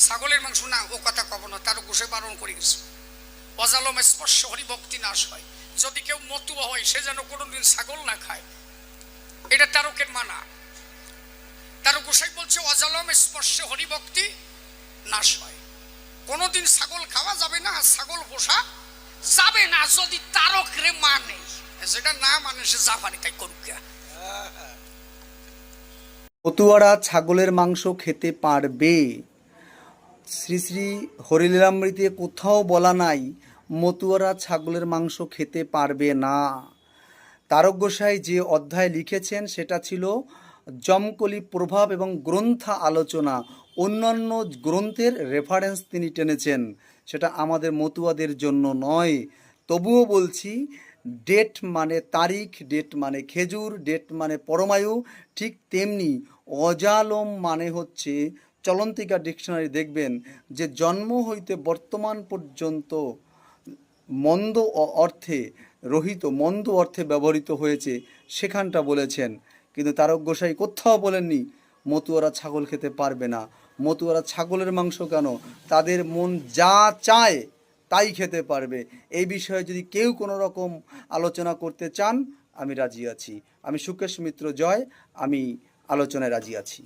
ছাগলের মাংস না, ও কথা কব না, তারও গোসাই বারণ করে গেছে। অজালম স্পর্শ হরিভক্তি নাশ হয়। যদি কেউ মতুয়া হয় সে যেন কোনোদিন ছাগল না খায়, এটা তারকের মানা। তার গোসাই বলছে অজালম স্পর্শে হরিভক্তি নাশ হয়। কোনোদিন ছাগল খাওয়া যাবে না, ছাগল পোষা যাবে না যদি তারক রে মানে। যেটা না মানে সে জাফানি তাই করুক। মতুয়ারা ছাগলের মাংস খেতে পারবে। শ্রী শ্রী হরিলীলামৃতে কোথাও বলা নাই মতুয়ারা ছাগলের মাংস খেতে পারবে না। তারক গোসাই যে অধ্যায় লিখেছেন সেটা ছিল যমকলি প্রভাব এবং গ্রন্থ আলোচনা। অন্যান্য গ্রন্থের রেফারেন্স তিনি টেনেছেন, সেটা আমাদের মতুয়াদের জন্য নয়। তবুও বলছি, ডেট মানে তারিখ, ডেট মানে খেজুর, ডেট মানে পরমায়ু। ঠিক তেমনি অজালম মানে হচ্ছে, চলন্তিকা ডিকশনারি দেখবেন যে জন্ম হইতে বর্তমান পর্যন্ত মন্দ অর্থে রহিত, মন্দ অর্থে ব্যবহৃত হয়েছে, সেখানটা বলেছেন। কিন্তু তারক গোসাই কোথাও বলেননি মতুয়ারা ছাগল খেতে পারবে না। মতুয়ারা ছাগলের মাংস কেন, তাদের মন যা চায় তাই খেতে পারবে। এই বিষয়ে যদি কেউ কোনো রকম আলোচনা করতে চান, আমি রাজি আছি। আমি সুকেশ মিত্র জয়, আমি আলোচনায় রাজি আছি।